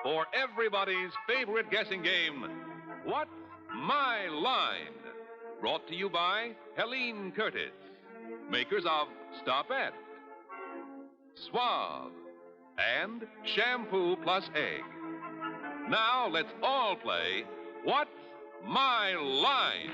for everybody's favorite guessing game, What's My Line? Brought to you by Helene Curtis, makers of Stopette, Suave, and Shampoo Plus Egg. Now let's all play What's My Line?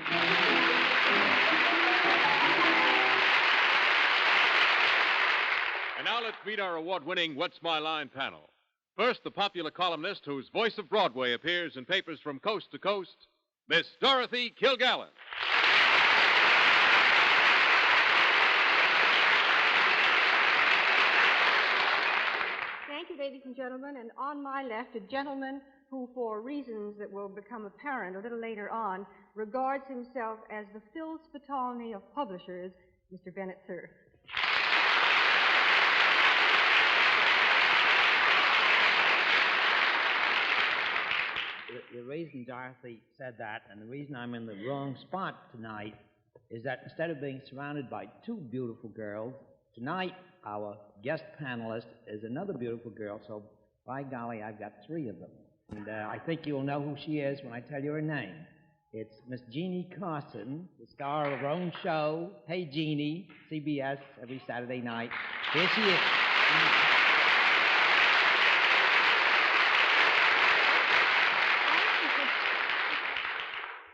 And now let's meet our award-winning What's My Line panel. First, the popular columnist whose voice of Broadway appears in papers from coast to coast, Miss Dorothy Kilgallen. Thank you, ladies and gentlemen. And on my left, a gentleman who, for reasons that will become apparent a little later on, regards himself as the Phil Spitalny of publishers, Mr. Bennett Cerf. The reason Dorothy said that, and the reason I'm in the wrong spot tonight, is that instead of being surrounded by two beautiful girls, tonight our guest panelist is another beautiful girl, so by golly, I've got three of them. And I think you'll know who she is when I tell you her name. It's Miss Jeannie Carson, the star of her own show, Hey Jeannie, CBS, every Saturday night. Here she is.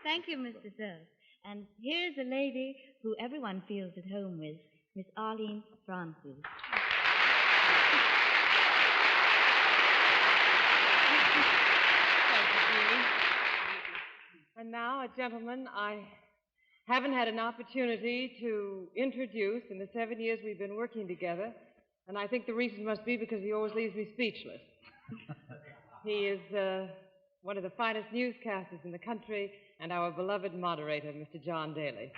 Thank you, Mr. Cerf. And here's a lady who everyone feels at home with, Miss Arlene Francis. And now, a gentleman I haven't had an opportunity to introduce in the 7 years we've been working together, and I think the reason must be because he always leaves me speechless. He is one of the finest newscasters in the country, and our beloved moderator, Mr. John Daly.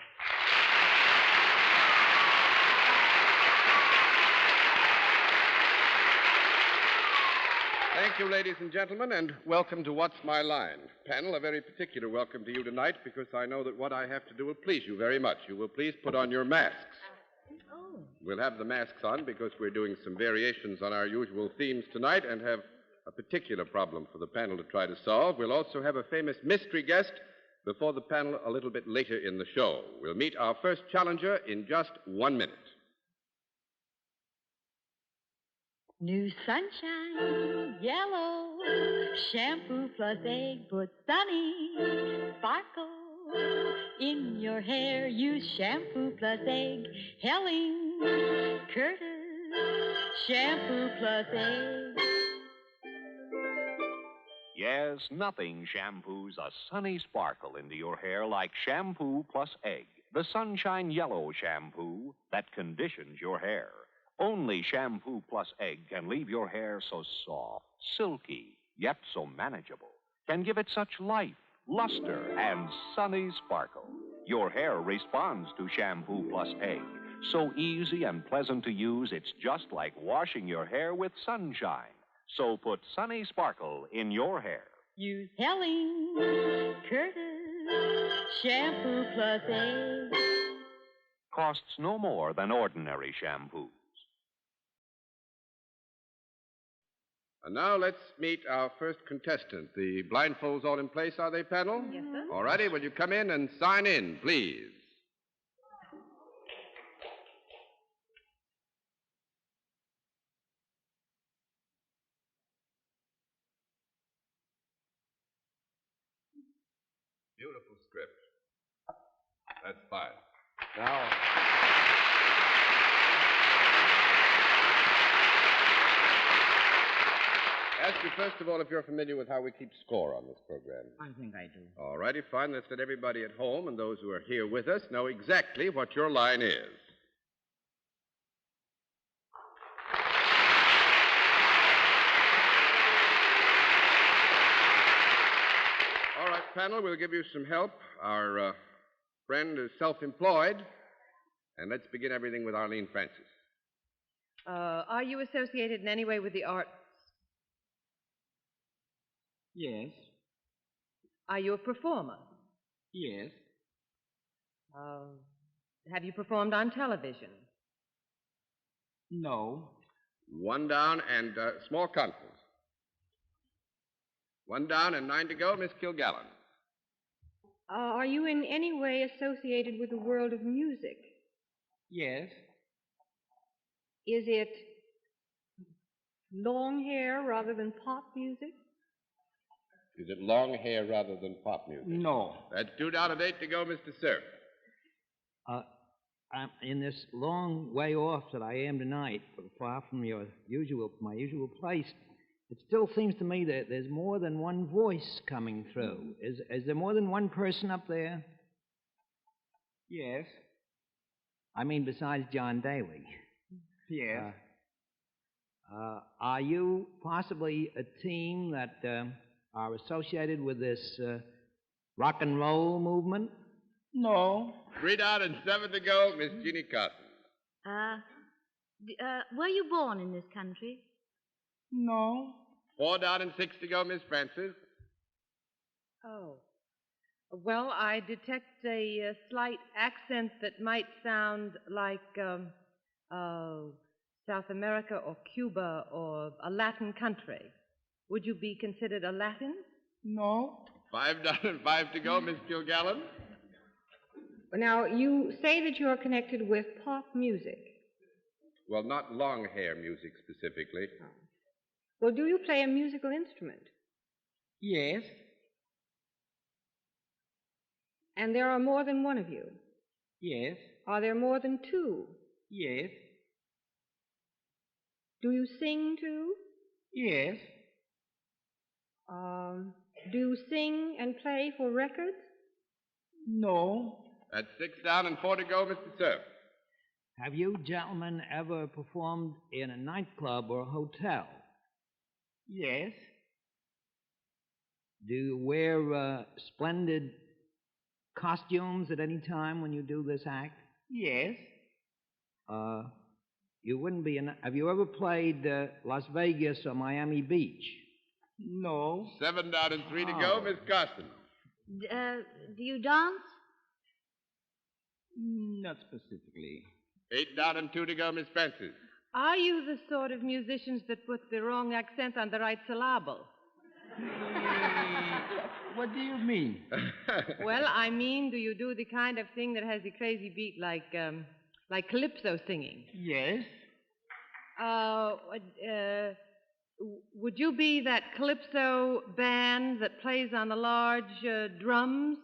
Thank you, ladies and gentlemen, and welcome to What's My Line. Panel, a very particular welcome to you tonight because I know that what I have to do will please you very much. You will please put on your masks. Oh. We'll have the masks on because we're doing some variations on our usual themes tonight and have a particular problem for the panel to try to solve. We'll also have a famous mystery guest before the panel a little bit later in the show. We'll meet our first challenger in just 1 minute. New sunshine, yellow, shampoo plus egg, put sunny sparkle in your hair. Use shampoo plus egg, Helen Curtis, shampoo plus egg. Yes, nothing shampoos a sunny sparkle into your hair like Shampoo Plus Egg, the Sunshine Yellow shampoo that conditions your hair. Only Shampoo Plus Egg can leave your hair so soft, silky, yet so manageable. Can give it such life, luster, and sunny sparkle. Your hair responds to Shampoo Plus Egg. So easy and pleasant to use, it's just like washing your hair with sunshine. So put sunny sparkle in your hair. Use Helen Curtis, shampoo plus egg. Costs no more than ordinary shampoos. And now let's meet our first contestant. The blindfolds all in place, are they, panel? Yes, sir. All righty, will you come in and sign in, please? Beautiful script. That's fine. Now, ask you first of all if you're familiar with how we keep score on this program. I think I do. All righty, fine. Let's let everybody at home and those who are here with us know exactly what your line is. All right, panel, we'll give you some help. Our friend is self-employed. And let's begin everything with Arlene Francis. Are you associated in any way with the arts? Yes. Are you a performer? Yes. Have you performed on television? No. One down and small conference. 1 down and 9 to go, Miss Kilgallen. Are you in any way associated with the world of music? Yes. Is it long hair rather than pop music? Is it long hair rather than pop music? No. That's 2 down and 8 to go, Mr. Cerf. I'm in this long way off that I am tonight, far from my usual place. It still seems to me that there's more than one voice coming through. Is there more than one person up there? Yes. I mean, besides John Daly. Yes. Are you possibly a team that are associated with this rock and roll movement? No. 3 down and 7 to go, Miss Jeannie Carson. Were you born in this country? No. 4 down and 6 to go, Miss Francis. Oh. Well, I detect a slight accent that might sound like South America or Cuba or a Latin country. Would you be considered a Latin? No. 5 down and 5 to go, Miss Kilgallen. Now, you say that you are connected with pop music. Well, not long hair music specifically. Well, do you play a musical instrument? Yes. And there are more than one of you? Yes. Are there more than 2? Yes. Do you sing too? Yes. Do you sing and play for records? No. That's 6 down and 4 to go, Mr. Cerf. Have you gentlemen ever performed in a nightclub or a hotel? Yes. Do you wear splendid costumes at any time when you do this act? Yes. You wouldn't be have you ever played Las Vegas or Miami Beach? No. 7 down and 3 to go, Miss Carson. Do you dance? Not specifically. 8 down and 2 to go, Miss Francis. Are you the sort of musicians that put the wrong accent on the right syllable? What do you mean? Well, I mean, do you do the kind of thing that has the crazy beat like calypso singing? Yes. Would you be that calypso band that plays on the large drums?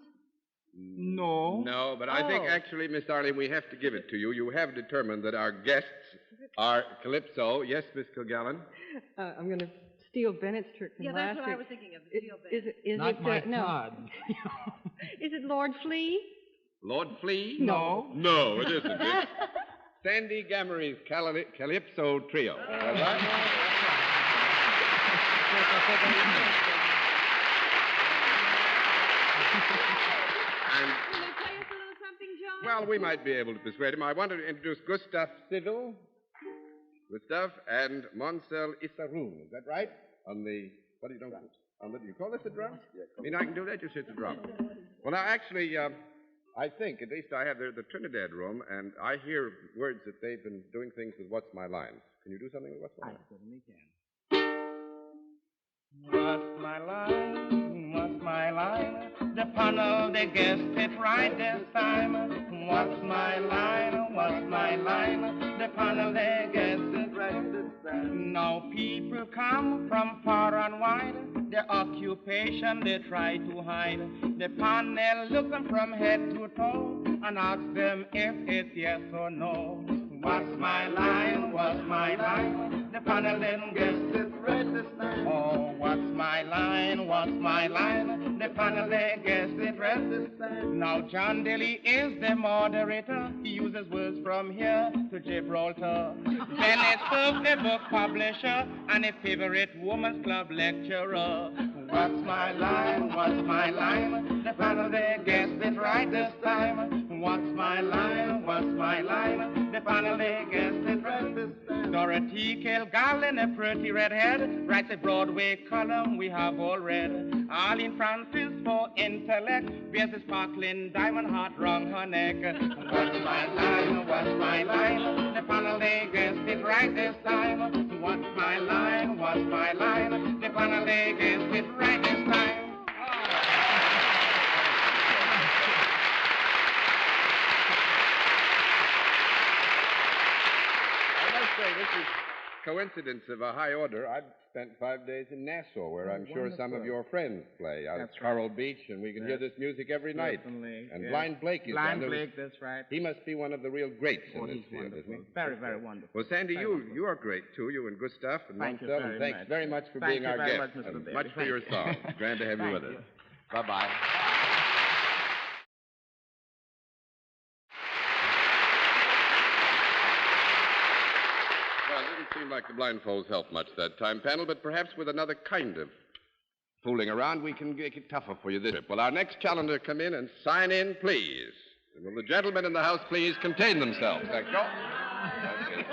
No. No, but I think actually, Miss Darling, we have to give it to you. You have determined that our guests are calypso. Yes, Miss Kilgallen? I'm going to steal Bennett's trick from last that's what I week. was thinking of, the steel band. Is Not it, my no. card. Is it Lord Flea? Lord Flea? No. No, it isn't. It's Sandy Gamory's Calypso Trio. Is that right? And, Will they play us a little something, John? well, we might be able to persuade him. I want to introduce Gustav Civil. Gustav and Monsel Isaroon. Is that right? On the, what do you you call this a drum? I mean, I can do that, just hit the drum. Well, now, actually, I think, at least I have the Trinidad room, and I hear words that they've been doing things with What's My Line. Can you do something with What's My Line? I certainly can. What's my line? What's my line? The panel, they guessed it right this time. What's my line? What's my line? The panel, they guessed it right this time. Now people come from far and wide. Their occupation they try to hide. The panel look them from head to toe and ask them if it's yes or no. What's my line? What's my line? The panel then guessed it right this time. Oh, what's my line? What's my line? The panel they guessed it right this time. Now John Daly is the moderator. He uses words from here to Gibraltar. Bennett's the book publisher and a favorite woman's club lecturer. What's my line? What's my line? The panel they guessed it right this time. What's my line? What's my line? The panel they guessed it right this time. Dorothy Kilgallen, a pretty redhead, writes a Broadway column we have all read. Arlene Francis for intellect, wears a sparkling diamond heart round her neck. What's my line? What's my line? The panel they guessed it right this time. What's my line? What's my line? The panel they guessed it right this time. coincidence of a high order, I've spent 5 days in Nassau, where I'm sure some of your friends play, out at Coral Beach, and we can hear this music every night. Certainly, And yes. Blind Blake is Blind one of Blake, that's right. He must be one of the real greats in this He's field, wonderful. isn't he? Very, very wonderful. Well, Sandy, you are great, too. You and Gustav and Thank you Mansell, very and thanks much. very much for Thank being you our very guest. much, Mr. And Bailey. much for Thank your you. song. Glad to have you Thank with you. us. Bye-bye. Well, it didn't seem like the blindfolds helped much that time, panel, but perhaps with another kind of fooling around, we can make it tougher for you this trip. Will our next challenger come in and sign in, please? And will the gentlemen in the house please contain themselves? Thank you. Okay,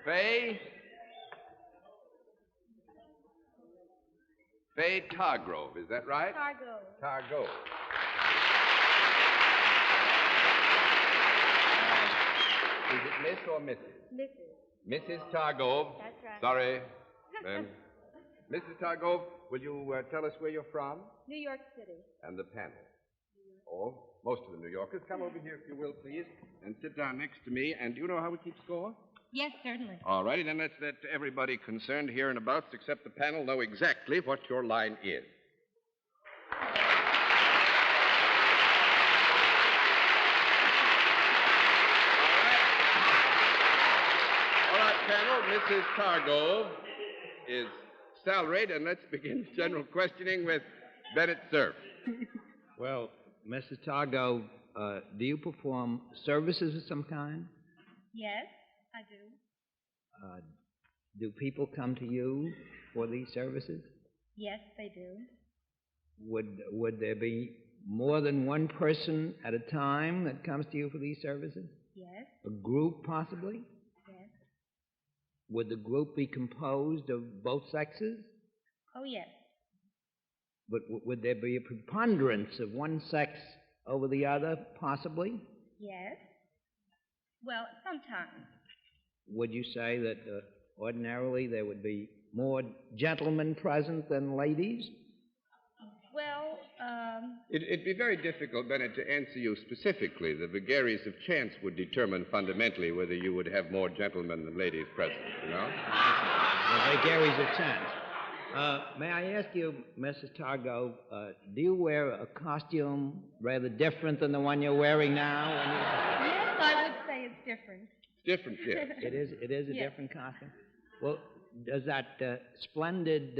please. Faye Targrove, is that right? Targrove. Is it Miss or Mrs.? Mrs. Targrove. That's right. Sorry, ma'am. Mrs. Targrove, will you tell us where you're from? New York City. And the panel. Oh, most of the New Yorkers. Come over here, if you will, please, and sit down next to me. And do you know how we keep score? Yes, certainly. All righty, then let's let everybody concerned here and abouts, except the panel, know exactly what your line is. All right, panel, Mrs. Targrove is salaried, and let's begin general questioning with Bennett Cerf. Well, Mrs. Targo, do you perform services of some kind? Yes, I do. Do people come to you for these services? Yes, they do. Would there be more than one person at a time that comes to you for these services? Yes, A group, possibly? yes. Would the group be composed of both sexes? Oh, yes. But would there be a preponderance of one sex over the other, possibly? Yes. Well, sometimes. Would you say that ordinarily there would be more gentlemen present than ladies? Well, It'd be very difficult, Bennett, to answer you specifically. The vagaries of chance would determine fundamentally whether you would have more gentlemen than ladies present, you know? The vagaries of chance. May I ask you, Mrs. Targo, do you wear a costume rather different than the one you're wearing now? yes, I would say it's different. Different, yes. It is a Yes. different costume. Well, does that splendid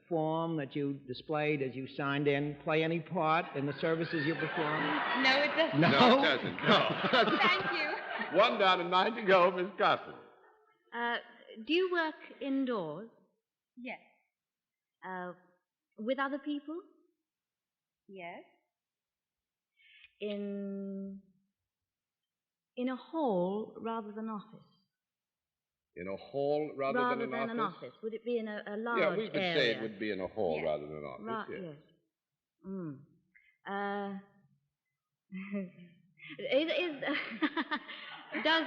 form that you displayed as you signed in play any part in the services you perform? No, it doesn't. No? No, it doesn't. No. Thank you. 1 down and 9 to go, Miss Carson. Do you work indoors? Yes. With other people? Yes. In a hall rather than office? In a hall rather than an office? Would it be in a large Yeah, we would area? say it would be in a hall Yes. rather than an office, yes. Yes. Does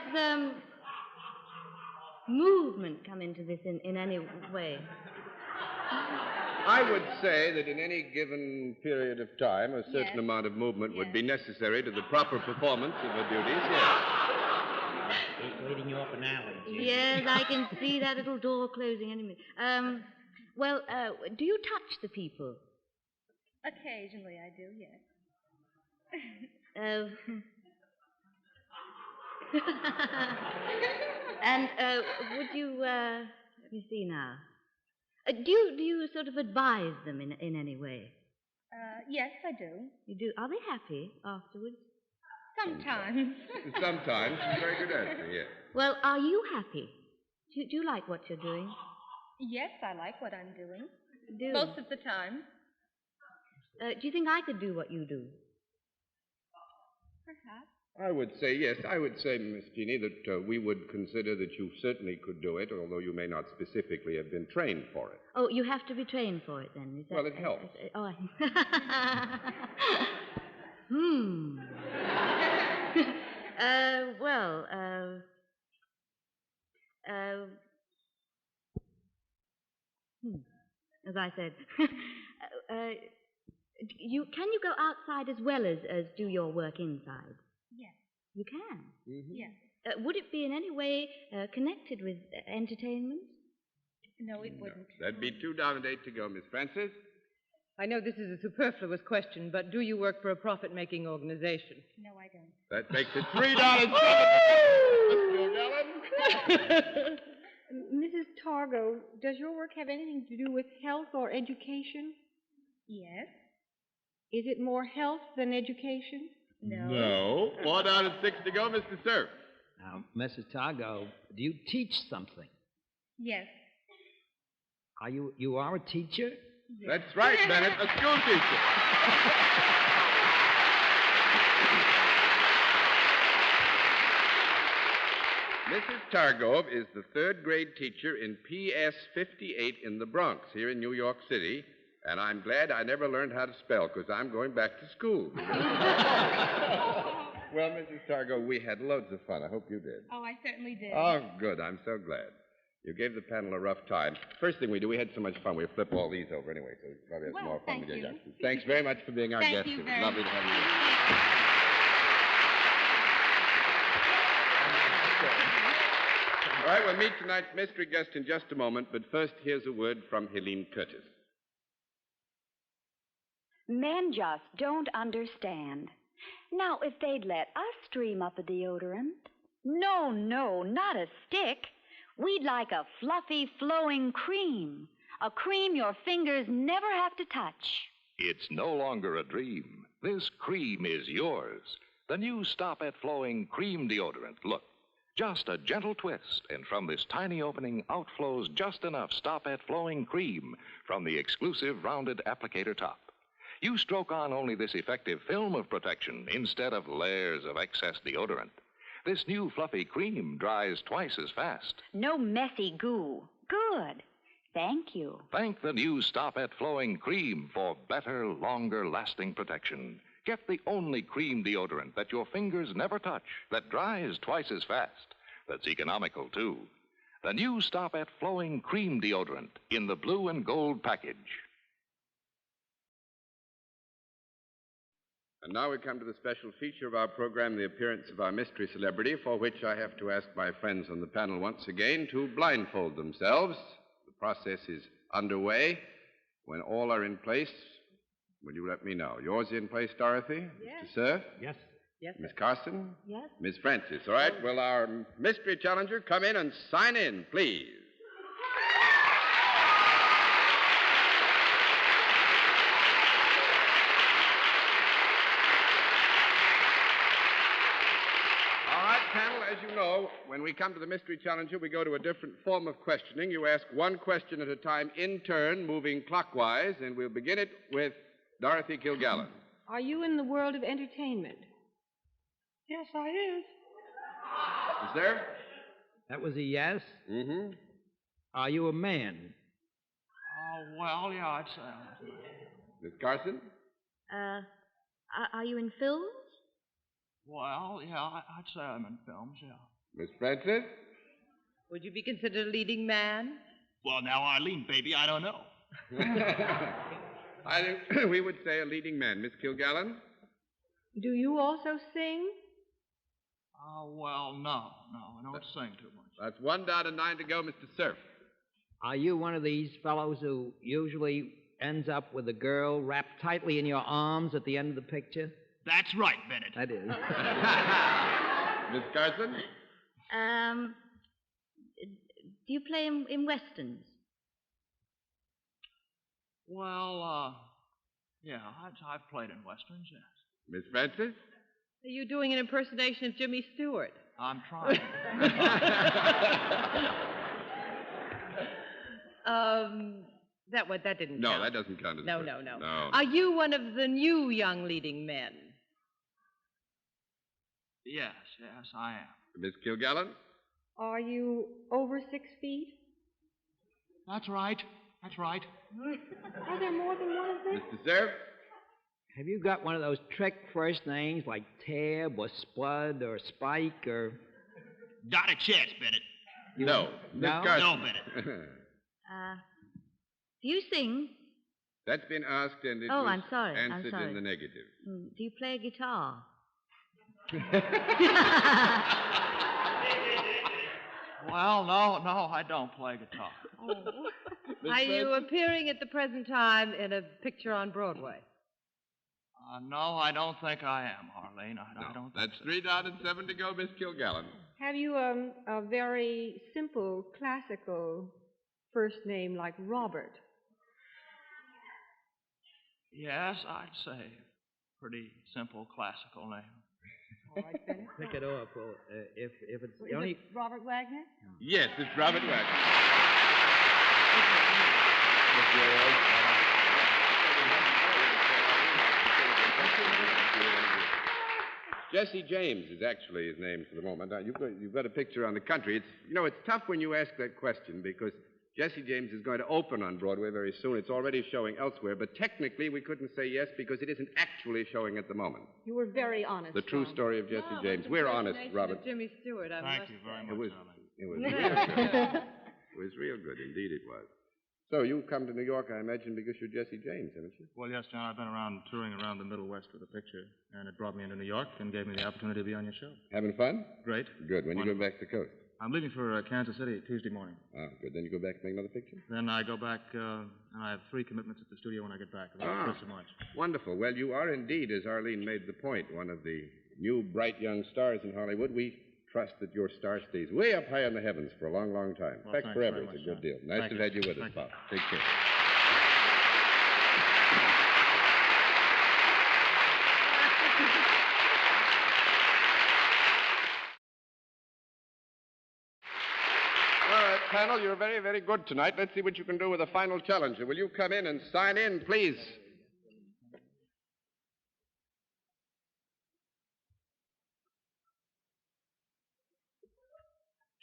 movement come into this in any way? I would say that in any given period of time, a certain Yes. amount of movement would Yes. be necessary to the proper performance of the duties, yes. Leading you up an alley. Yes, I can see that little door closing any minute. Do you touch the people? Occasionally I do, yes. And would you, let me see now. Do you sort of advise them in any way? Yes, I do. You do? Are they happy afterwards? Sometimes. Sometimes. Very good answer, yes. Well, are you happy? Do you like what you're doing? Yes, I like what I'm doing. Do. Most of the time. Do you think I could do what you do? Perhaps. I would say yes. I would say, Miss Jeannie, that we would consider that you certainly could do it, although you may not specifically have been trained for it. Oh, you have to be trained for it then, is that? Well, it helps. As I said, can you go outside as well as do your work inside? Yes. You can. Yes. Would it be in any way connected with entertainment? No, it wouldn't. That'd be 2 down and 8 to go, Miss Francis. I know this is a superfluous question, but do you work for a profit-making organization? No, I don't. That makes it 3 down and 7. Miss Gilgallen. Mrs. Targo, does your work have anything to do with health or education? Yes. Is it more health than education? No. 4 down and 6 to go, Mr. Cerf. Now, Mrs. Targo, do you teach something? Yes. You are a teacher? That's right, Bennett, a school teacher. Mrs. Targove is the 3rd grade teacher in PS 58 in the Bronx, here in New York City, and I'm glad I never learned how to spell, because I'm going back to school. Well, Mrs. Targove, we had loads of fun. I hope you did. Oh, I certainly did. Oh, good. I'm so glad. You gave the panel a rough time. First thing we do, we had so much fun. We'll flip all these over anyway, so we probably have some more fun thank to get you. back to. Thanks very much for being our Thank guest. you It was very lovely to much. have you. All right, we'll meet tonight's mystery guest in just a moment, but first, here's a word from Helene Curtis. Men just don't understand. Now, if they'd let us stream up a deodorant. No, not a stick. We'd like a fluffy, flowing cream. A cream your fingers never have to touch. It's no longer a dream. This cream is yours. The new Stop at Flowing Cream Deodorant. Look, just a gentle twist, and from this tiny opening outflows just enough Stop at Flowing cream from the exclusive rounded applicator top. You stroke on only this effective film of protection instead of layers of excess deodorant. This new fluffy cream dries twice as fast. No messy goo. Good. Thank you. Thank the new Stop at Flowing cream for better, longer-lasting protection. Get the only cream deodorant that your fingers never touch, that dries twice as fast, that's economical, too. The new Stop at Flowing cream deodorant in the blue and gold package. And now we come to the special feature of our program, the appearance of our mystery celebrity, for which I have to ask my friends on the panel once again to blindfold themselves. The process is underway. When all are in place, will you let me know? Yours in place, Dorothy? Yes. Mr. Cerf? Yes. Yes, Miss Carson? Yes. Miss Francis. All right, will our mystery challenger come in and sign in, please? Panel, as you know, when we come to the mystery challenger, we go to a different form of questioning. You ask one question at a time in turn, moving clockwise, and we'll begin it with Dorothy Kilgallen. Are you in the world of entertainment? Yes, I is. Sir? That was a yes? Mm-hmm. Are you a man? Well, yeah, I'd say. Miss Carson? Are you in films? Well, yeah, I'd say I'm in films, yeah. Miss Francis? Would you be considered a leading man? Well, now, Arlene, baby, I don't know. I think we would say a leading man. Miss Kilgallen? Do you also sing? Well, no, I don't sing too much. That's 1 down and 9 to go, Mr. Cerf. Are you one of these fellows who usually ends up with a girl wrapped tightly in your arms at the end of the picture? That's right, Bennett. That is. Miss Carson? Do you play in westerns? Well, yeah, I've played in westerns, yes. Miss Francis? Are you doing an impersonation of Jimmy Stewart? I'm trying. That didn't No, count. that doesn't count as a No. question. No. Are you one of the new young leading men? Yes, I am. Miss Kilgallen? Are you over 6 feet? That's right. Are there more than one of them? Mr. Cerf? Have you got one of those trick first names like Tab or Spud or Spike or... Not a chance, Bennett. No. Miss No? Carson? No, Bennett. Do you sing? That's been asked and it Oh, was I'm sorry. answered in the negative. Do you play a guitar? Well, no, I don't play guitar. Oh. Are you appearing at the present time in a picture on Broadway? No, I don't think I am, Harleen. I don't. That's 3 down and 7 to go, Miss Kilgallen. Have you a very simple, classical first name like Robert? Yes, I'd say pretty simple classical name. All right, Bennett. Pick it up. Well, if it's Is the only... it Robert Wagner? Yes, it's Robert Wagner. Jesse James is actually his name for the moment. Now, you've got a picture on the country. It's tough when you ask that question because Jesse James is going to open on Broadway very soon. It's already showing elsewhere, but technically we couldn't say yes because it isn't actually showing at the moment. You were very honest. The true John. story of Jesse James. We're honest, Robert. Of Jimmy Stewart, Thank you very much, It was real good. It was real good. Indeed it was. So you've come to New York, I imagine, because you're Jesse James, haven't you? Well, yes, John. I've been touring around the Middle West with a picture, and it brought me into New York and gave me the opportunity to be on your show. Having fun? Great. Good. When you go back to the coast? I'm leaving for Kansas City Tuesday morning. Oh, good. Then you go back and make another picture? Then I go back, and I have 3 commitments at the studio when I get back. About 1st of March. Wonderful. Well, you are indeed, as Arlene made the point, one of the new bright young stars in Hollywood. We trust that your star stays way up high in the heavens for a long, long time. Well, in fact, thanks forever. very It's a much, good John. deal. Nice Thank to you. have you with us, Thank Bob. you. Take care. All right, panel, you're very, very good tonight. Let's see what you can do with a final challenger. Will you come in and sign in, please?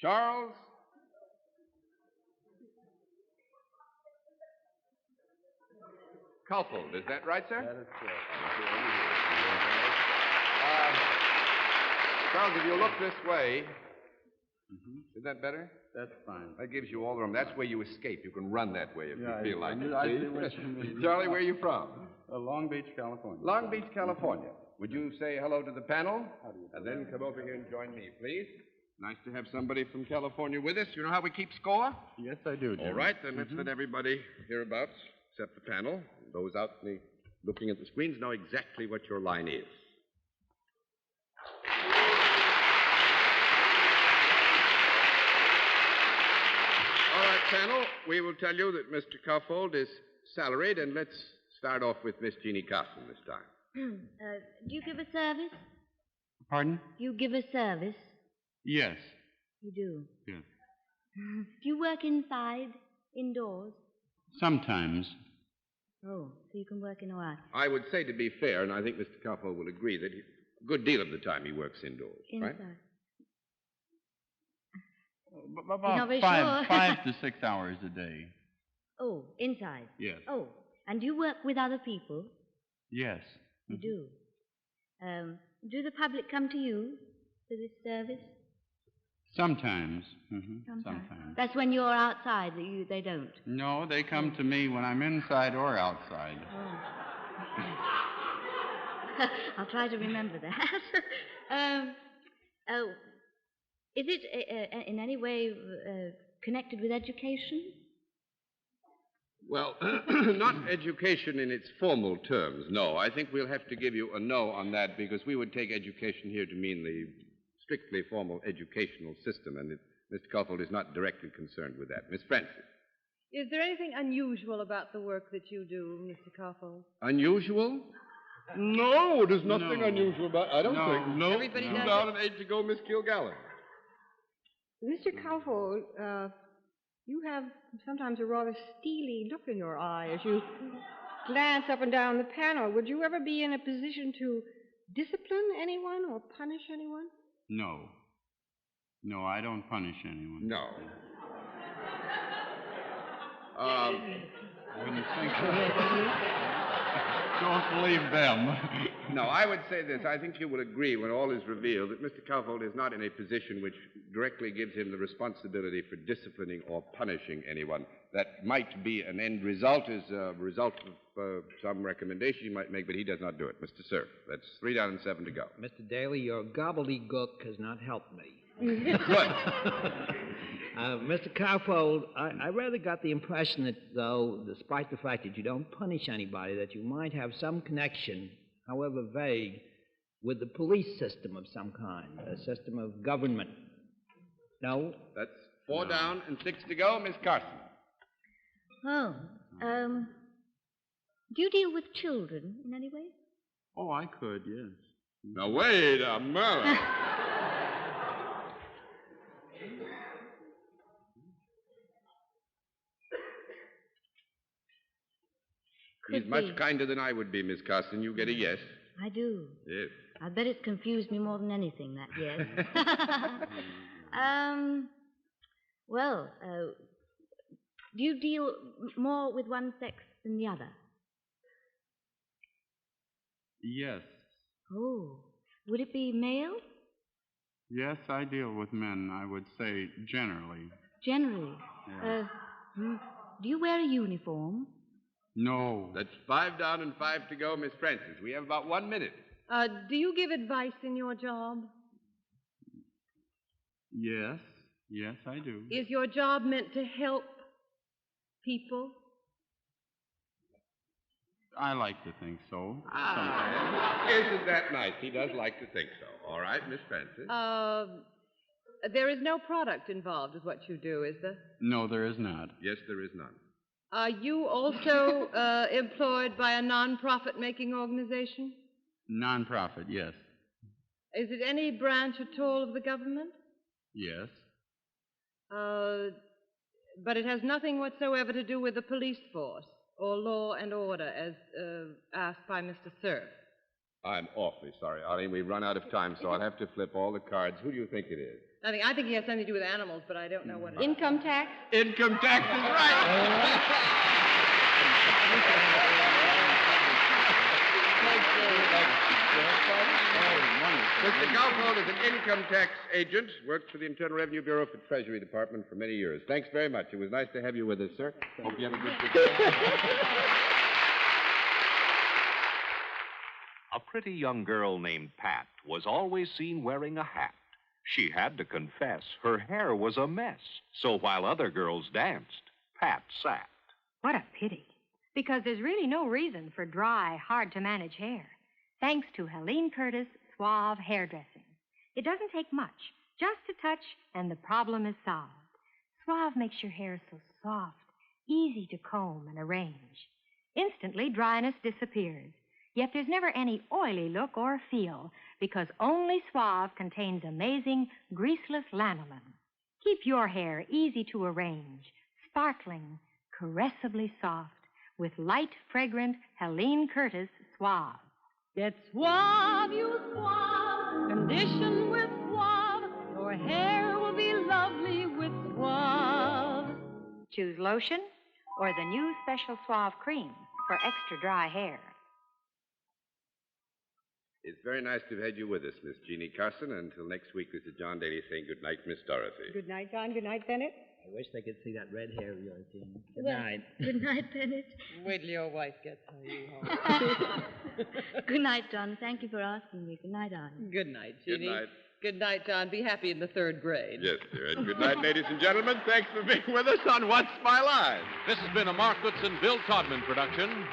Charles? Coupled, is that right, sir? That is correct. Charles, if you look this way, is that better? That's fine. That gives you all the room. That's where you escape. You can run that way if you feel like it. I See? see what you mean. Charlie, where are you from? Long Beach, California. Long Beach, California. Would you say hello to the panel? And then come over here and join me, please. Nice to have somebody from California with us. You know how we keep score? Yes, I do, Jim. All right, then let's let everybody hereabouts, except the panel, those out looking at the screens, know exactly what your line is. All right, panel, we will tell you that Mr. Cuffold is salaried, and let's start off with Miss Jeannie Carson this time. Do you give a service? Pardon? You give a service? Yes. You do? Yes. Do you work inside, indoors? Sometimes. Oh, so you can work in a while. I would say, to be fair, and I think Mr. Cuffold will agree, that a good deal of the time he works indoors, Inside. right? About not very 5 to 6 hours a day. Oh, inside? Yes. Oh, and you work with other people? Yes. You do? Do the public come to you for this service? Sometimes. Sometimes. That's when you're outside, they don't? No, they come to me when I'm inside or outside. Oh. I'll try to remember that. Is it in any way connected with education? Well, not education in its formal terms, no. I think we'll have to give you a no on that because we would take education here to mean the strictly formal educational system, and Mr. Cuffold is not directly concerned with that. Miss Francis. Is there anything unusual about the work that you do, Mr. Cuffold? Unusual? No, there's nothing unusual about it. I don't think. No. Everybody does down an 8 to go, Miss Kilgallen. Mr. Cuffold, you have sometimes a rather steely look in your eye as you glance up and down the panel. Would you ever be in a position to discipline anyone or punish anyone? No. No, I don't punish anyone. No. Wouldn't think so. Don't believe them. No, I would say this. I think you will agree when all is revealed that Mr. Cuffold is not in a position which directly gives him the responsibility for disciplining or punishing anyone. That might be an end result, as a result of some recommendation you might make, but he does not do it. Mr. Cerf, that's 3 down and 7 to go. Mr. Daly, your gobbledygook has not helped me. Good. Mr. Cowfold, I rather got the impression that, though, despite the fact that you don't punish anybody, that you might have some connection, however vague, with the police system of some kind, a system of government. No? That's 4 down and 6 to go, Miss Carson. Oh, do you deal with children in any way? Oh, I could, yes. Now, wait a minute. He's much kinder than I would be, Miss Carson. You get a yes. I do. Yes. I bet it's confused me more than anything, that yes. Do you deal more with one sex than the other? Yes. Oh, would it be male? Yes, I deal with men, I would say, generally. Generally? Yes. Do you wear a uniform? No. That's 5 down and 5 to go, Miss Francis. We have about 1 minute. Do you give advice in your job? Yes. Yes, I do. Is your job meant to help people? I like to think so. Isn't that nice? He does like to think so. All right, Miss Francis. There is no product involved with what you do, is there? No, there is not. Yes, there is none. Are you also employed by a non-profit-making organization? Non-profit, yes. Is it any branch at all of the government? Yes. But it has nothing whatsoever to do with the police force or law and order, as asked by Mr. Cerf. I'm awfully sorry, Arlene. We've run out of time, so I'll have to flip all the cards. Who do you think it is? I think he has something to do with animals, but I don't know what it is. Income tax? Income tax is right. Mr. Cowfold is an income tax agent, worked for the Internal Revenue Bureau for the Treasury Department for many years. Thanks very much. It was nice to have you with us, sir. Hope you have a good day. A pretty young girl named Pat was always seen wearing a hat. She had to confess her hair was a mess. So while other girls danced, Pat sat. What a pity. Because there's really no reason for dry, hard-to-manage hair. Thanks to Helene Curtis Suave Hairdressing. It doesn't take much, just a touch, and the problem is solved. Suave makes your hair so soft, easy to comb and arrange. Instantly, dryness disappears. Yet there's never any oily look or feel, because only Suave contains amazing, greaseless lanolin. Keep your hair easy to arrange, sparkling, caressably soft, with light, fragrant Helene Curtis Suave. Get Suave, use Suave, condition with Suave. Your hair will be lovely with Suave. Choose lotion or the new special Suave cream for extra dry hair. It's very nice to have had you with us, Miss Jeannie Carson. Until next week, this is John Daly saying good night, Miss Dorothy. Good night, John. Good night, Bennett. I wish they could see that red hair of yours, Jean. Good Well, night. Good night, Bennett. Wait till your wife gets home. Good night, John. Thank you for asking me. Good night, Arnie. Good night, Jeannie. Good night. Good night, John. Be happy in the 3rd grade. Yes, dear. And good night, ladies and gentlemen. Thanks for being with us on What's My Line. This has been a Mark Goodson, Bill Todman production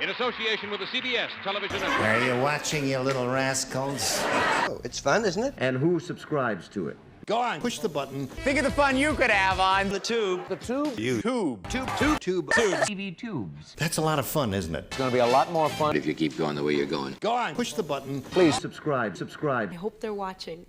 in association with the CBS television network. Are you watching, you little rascals? Oh, it's fun, isn't it? And who subscribes to it? Go on, push the button. Think of the fun you could have on the tube. The tube? You. Tube. TV tubes. That's a lot of fun, isn't it? It's going to be a lot more fun if you keep going the way you're going. Go on, push the button. Please subscribe. I hope they're watching.